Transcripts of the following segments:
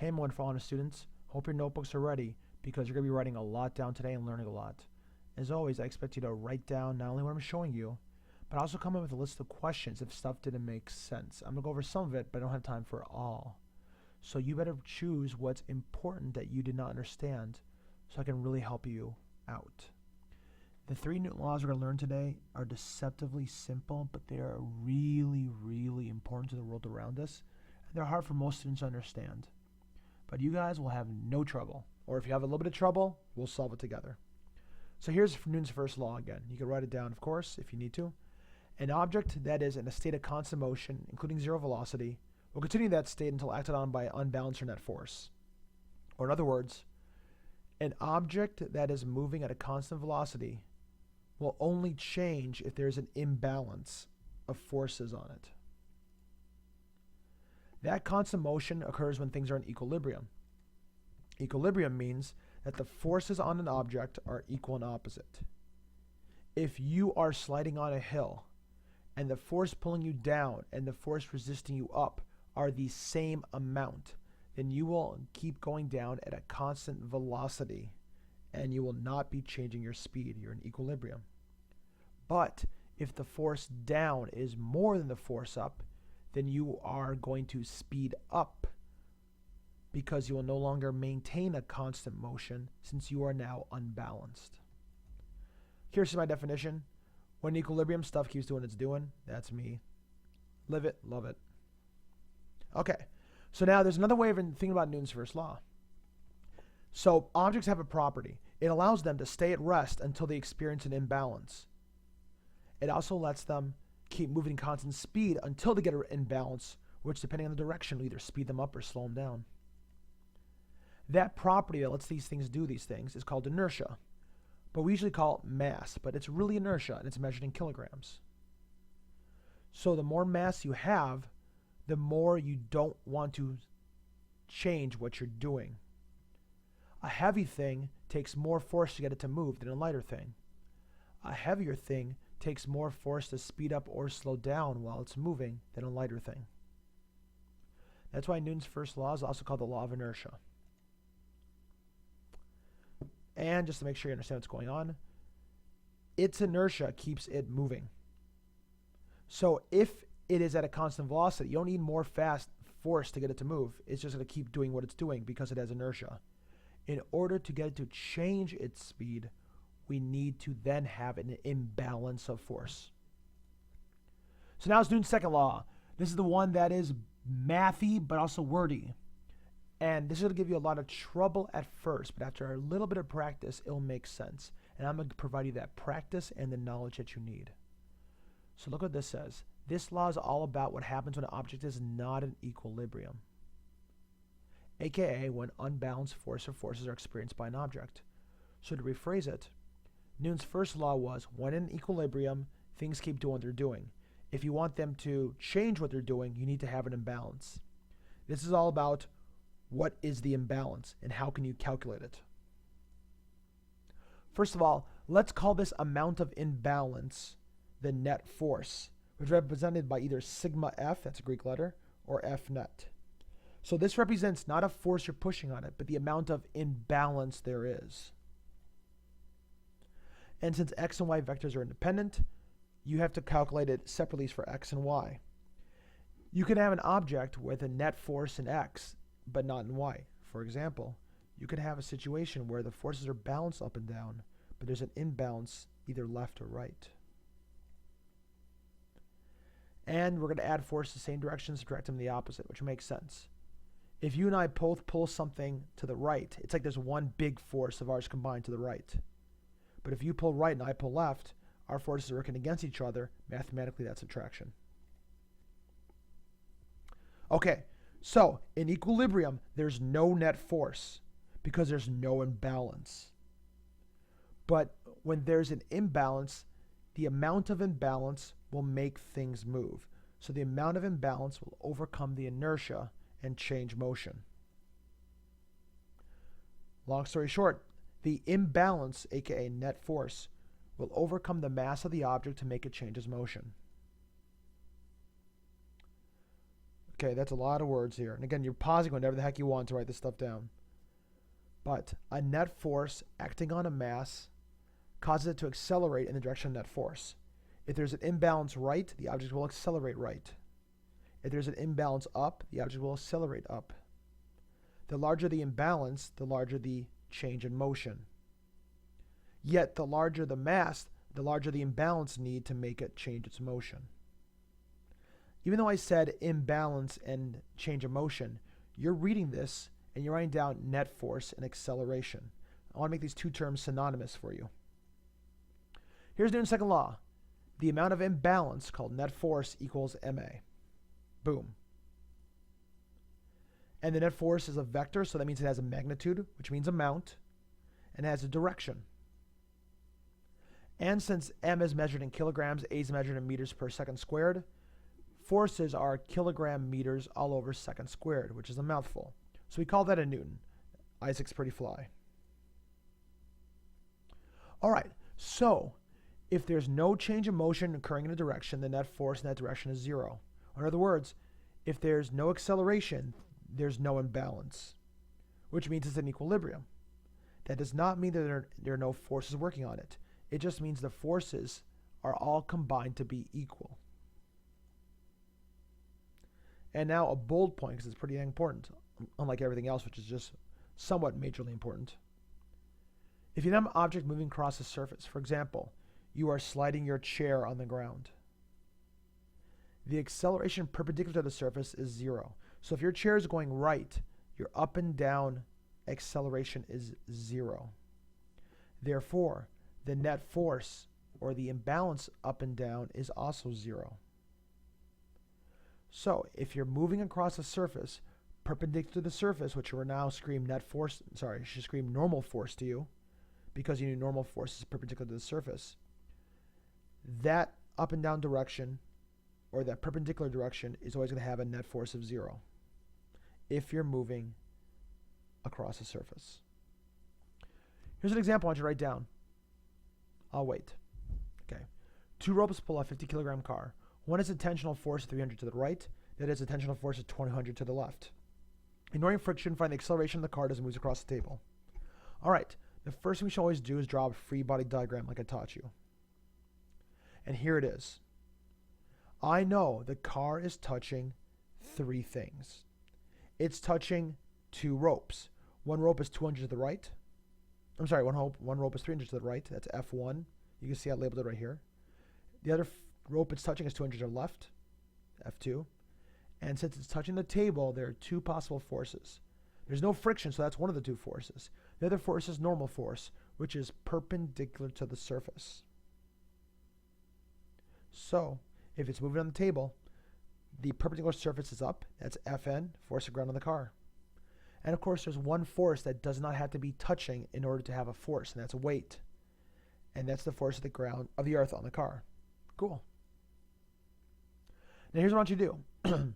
Hey, my wonderful students. Hope your notebooks are ready because you're going to be writing a lot down today and learning a lot. As always, I expect you to write down not only what I'm showing you, but also come up with a list of questions if stuff didn't make sense. I'm going to go over some of it, but I don't have time for it all. So you better choose what's important that you did not understand so I can really help you out. The 3 Newton laws we're going to learn today are deceptively simple, but they are really, really important to the world around us. And they're hard for most students to understand. But you guys will have no trouble. Or if you have a little bit of trouble, we'll solve it together. So here's Newton's first law again. You can write it down, of course, if you need to. An object that is in a state of constant motion, including zero velocity, will continue that state until acted on by unbalanced or net force. Or in other words, an object that is moving at a constant velocity will only change if there's an imbalance of forces on it. That constant motion occurs when things are in equilibrium. Equilibrium means that the forces on an object are equal and opposite. If you are sliding on a hill and the force pulling you down and the force resisting you up are the same amount, then you will keep going down at a constant velocity and you will not be changing your speed. You're in equilibrium. But if the force down is more than the force up, then you are going to speed up because you will no longer maintain a constant motion since you are now unbalanced. Here's my definition. When equilibrium, stuff keeps doing what it's doing. That's me. Live it, love it. Okay, so now there's another way of thinking about Newton's first law. So objects have a property. It allows them to stay at rest until they experience an imbalance. It also lets them keep moving constant speed until they get an imbalance, which depending on the direction will either speed them up or slow them down. That property that lets these things do these things is called inertia, but we usually call it mass, but it's really inertia and it's measured in kilograms. So the more mass you have, the more you don't want to change what you're doing. A heavy thing takes more force to get it to move than a lighter thing. A heavier thing takes more force to speed up or slow down while it's moving than a lighter thing. That's why Newton's first law is also called the law of inertia. And just to make sure you understand what's going on, its inertia keeps it moving. So if it is at a constant velocity, you don't need more fast force to get it to move. It's just going to keep doing what it's doing because it has inertia. In order to get it to change its speed, we need to then have an imbalance of force. So now it's Newton's second law. This is the one that is mathy but also wordy. And this is going to give you a lot of trouble at first, but after a little bit of practice, it'll make sense. And I'm going to provide you that practice and the knowledge that you need. So look what this says. This law is all about what happens when an object is not in equilibrium, aka when unbalanced force or forces are experienced by an object. So to rephrase it, Newton's first law was when in equilibrium, things keep doing what they're doing. If you want them to change what they're doing, you need to have an imbalance. This is all about what is the imbalance and how can you calculate it. First of all, let's call this amount of imbalance the net force, which is represented by either sigma F, that's a Greek letter, or F net. So this represents not a force you're pushing on it, but the amount of imbalance there is. And since x and y vectors are independent, you have to calculate it separately for x and y. You can have an object with a net force in x, but not in y. For example, you could have a situation where the forces are balanced up and down, but there's an imbalance either left or right. And we're going to add force the same direction, subtract them in the opposite, which makes sense. If you and I both pull something to the right, it's like there's one big force of ours combined to the right. But if you pull right and I pull left, our forces are working against each other. Mathematically, that's subtraction. Okay, so in equilibrium, there's no net force because there's no imbalance. But when there's an imbalance, the amount of imbalance will make things move. So the amount of imbalance will overcome the inertia and change motion. Long story short, the imbalance, aka net force, will overcome the mass of the object to make it change its motion. Okay, that's a lot of words here. And again, you're pausing whenever the heck you want to write this stuff down. But a net force acting on a mass causes it to accelerate in the direction of net force. If there's an imbalance right, the object will accelerate right. If there's an imbalance up, the object will accelerate up. The larger the imbalance, the larger the change in motion. Yet the larger the mass, the larger the imbalance need to make it change its motion. Even though I said imbalance and change of motion, you're reading this and you're writing down net force and acceleration. I want to make these two terms synonymous for you. Here's Newton's second law. The amount of imbalance, called net force, equals ma. Boom. And the net force is a vector, so that means it has a magnitude, which means amount, and it has a direction. And since m is measured in kilograms, a is measured in meters per second squared, forces are kilogram meters all over second squared, which is a mouthful. So we call that a Newton. Isaac's pretty fly. All right, so if there's no change in motion occurring in a direction, the net force in that direction is zero. Or in other words, if there's no acceleration, there's no imbalance, which means it's in equilibrium. That does not mean that there are no forces working on it. It just means the forces are all combined to be equal. And now a bold point, because it's pretty important, unlike everything else, which is just somewhat majorly important. If you have an object moving across a surface, for example, you are sliding your chair on the ground. The acceleration perpendicular to the surface is zero. So if your chair is going right, your up and down acceleration is zero. Therefore, the net force, or the imbalance up and down, is also zero. So if you're moving across a surface perpendicular to the surface, which will now scream net force, sorry, should scream normal force to you, because you know normal force is perpendicular to the surface, that up and down direction, or that perpendicular direction, is always going to have a net force of zero if you're moving across a surface. Here's an example I want you to write down. I'll wait. Okay. Two ropes pull a 50 kilogram car. One has a tensional force of 300 to the right, the other has a tensional force of 200 to the left. Ignoring friction, find the acceleration of the car as it moves across the table. All right. The first thing we should always do is draw a free body diagram like I taught you. And here it is. I know the car is touching three things. It's touching two ropes. One rope is 200 to the right. I'm sorry, one rope is 300 to the right. That's F1. You can see I labeled it right here. The other rope it's touching is 200 to the left, F2. And since it's touching the table, there are two possible forces. There's no friction, so that's one of the two forces. The other force is normal force, which is perpendicular to the surface. So, if it's moving on the table, the perpendicular surface is up. That's Fn, force of ground on the car. And of course, there's one force that does not have to be touching in order to have a force, and that's weight. And that's the force of the ground of the earth on the car. Cool. Now here's what I want you to do.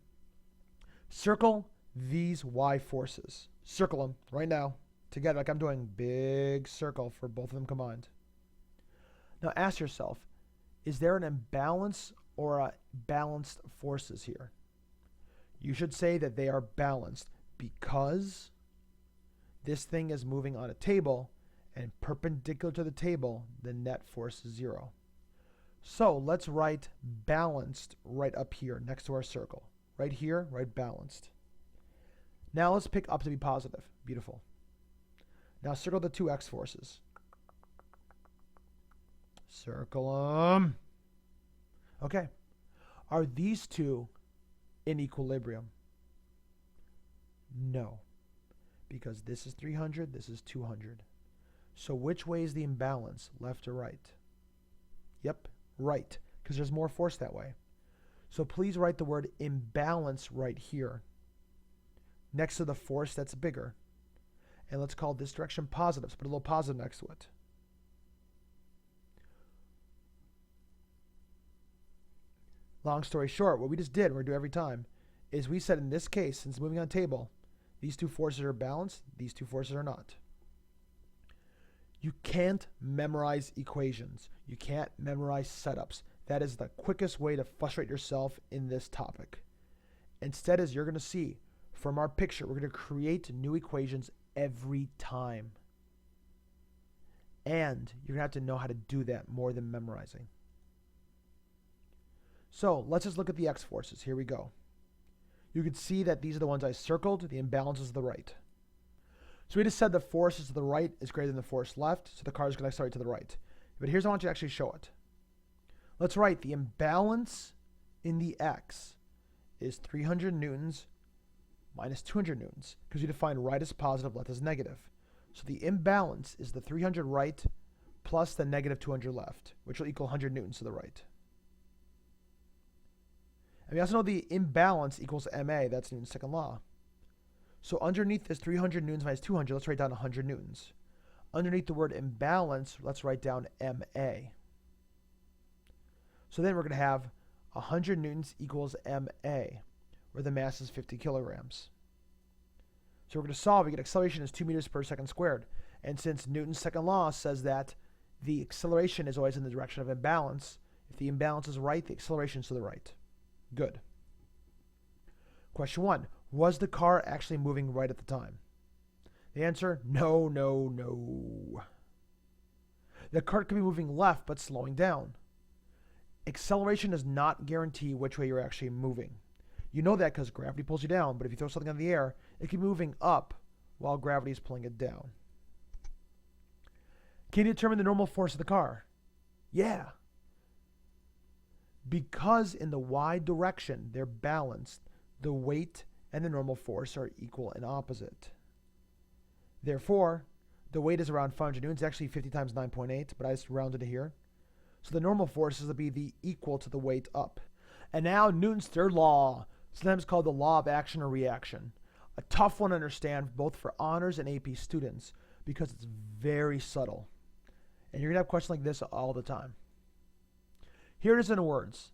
Circle these Y forces. Circle them right now together, like I'm doing. Big circle for both of them combined. Now ask yourself, is there an imbalance or a balanced forces here? You should say that they are balanced because this thing is moving on a table, and perpendicular to the table, the net force is zero. So let's write balanced right up here next to our circle. Right here, write balanced. Now let's pick up to be positive. Beautiful. Now circle the two X forces. Circle them. Okay. Are these two in equilibrium? No. Because this is 300, this is 200. So which way is the imbalance, left or right? Yep, right, because there's more force that way. So please write the word imbalance right here, next to the force that's bigger. And let's call this direction positive. So put a little positive next to it. Long story short, what we just did, and we do every time, is we said in this case, since moving on a table, these two forces are balanced, these two forces are not. You can't memorize equations. You can't memorize setups. That is the quickest way to frustrate yourself in this topic. Instead, as you're going to see from our picture, we're going to create new equations every time. And you're going to have to know how to do that more than memorizing. So let's just look at the x forces. Here we go. You can see that these are the ones I circled. The imbalance is to the right. So we just said the force to the right is greater than the force left, so the car is going to accelerate to the right. But here's how I want you to actually show it. Let's write the imbalance in the x is 300 newtons minus 200 newtons, because we define right as positive, left as negative. So the imbalance is the 300 right plus the negative 200 left, which will equal 100 newtons to the right. And we also know the imbalance equals ma, that's Newton's second law. So underneath this 300 newtons minus 200, let's write down 100 newtons. Underneath the word imbalance, let's write down ma. So then we're going to have 100 newtons equals ma, where the mass is 50 kilograms. So we're going to solve. We get acceleration is 2 meters per second squared. And since Newton's second law says that the acceleration is always in the direction of imbalance, if the imbalance is right, the acceleration is to the right. Good. Question 1. Was the car actually moving right at the time? The answer, no, no, no. The car could be moving left but slowing down. Acceleration does not guarantee which way you're actually moving. You know that because gravity pulls you down, but if you throw something in the air, it can be moving up while gravity is pulling it down. Can you determine the normal force of the car? Yeah. Because in the y direction they're balanced, the weight and the normal force are equal and opposite. Therefore, the weight is around 500 newtons, actually 50 times 9.8, but I just rounded it here. So the normal force is to be the equal to the weight up. And now Newton's third law, sometimes called the law of action or reaction. A tough one to understand both for honors and AP students because it's very subtle. And you're going to have questions like this all the time. Here it is in words.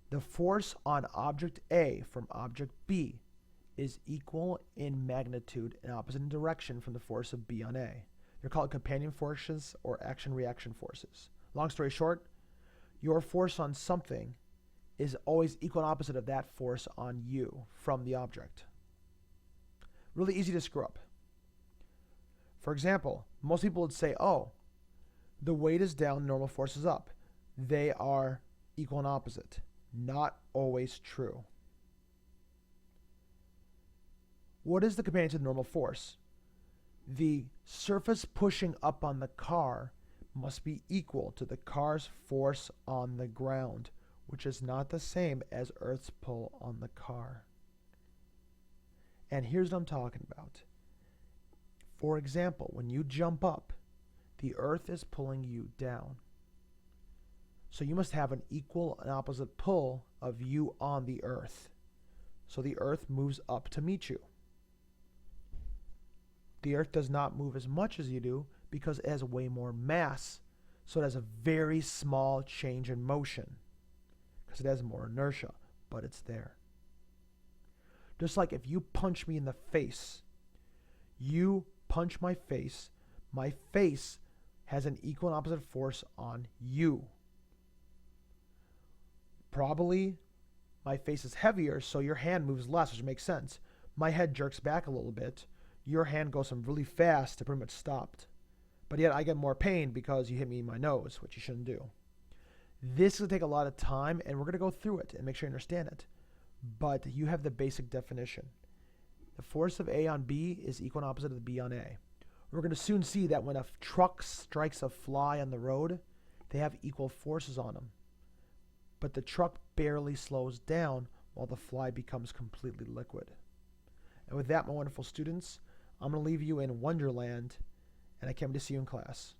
The force on object A from object B is equal in magnitude and opposite in direction from the force of B on A. They're called companion forces or action-reaction forces. Long story short, your force on something is always equal and opposite of that force on you from the object. Really easy to screw up. For example, most people would say, oh, the weight is down, normal force is up. They are equal and opposite. Not always true. What is the companion to the normal force? The surface pushing up on the car must be equal to the car's force on the ground, which is not the same as Earth's pull on the car. And here's what I'm talking about. For example, when you jump up, the Earth is pulling you down. So you must have an equal and opposite pull of you on the Earth. So the Earth moves up to meet you. The Earth does not move as much as you do because it has way more mass. So it has a very small change in motion because it has more inertia, but it's there. Just like if you punch me in the face, you punch my face has an equal and opposite force on you. Probably my face is heavier, so your hand moves less, which makes sense. My head jerks back a little bit. Your hand goes from really fast to pretty much stopped. But yet I get more pain because you hit me in my nose, which you shouldn't do. This will take a lot of time, and we're going to go through it and make sure you understand it. But you have the basic definition. The force of A on B is equal and opposite of the B on A. We're going to soon see that when a truck strikes a fly on the road, they have equal forces on them. But the truck barely slows down while the fly becomes completely liquid. And with that, my wonderful students, I'm going to leave you in Wonderland, and I can't wait to see you in class.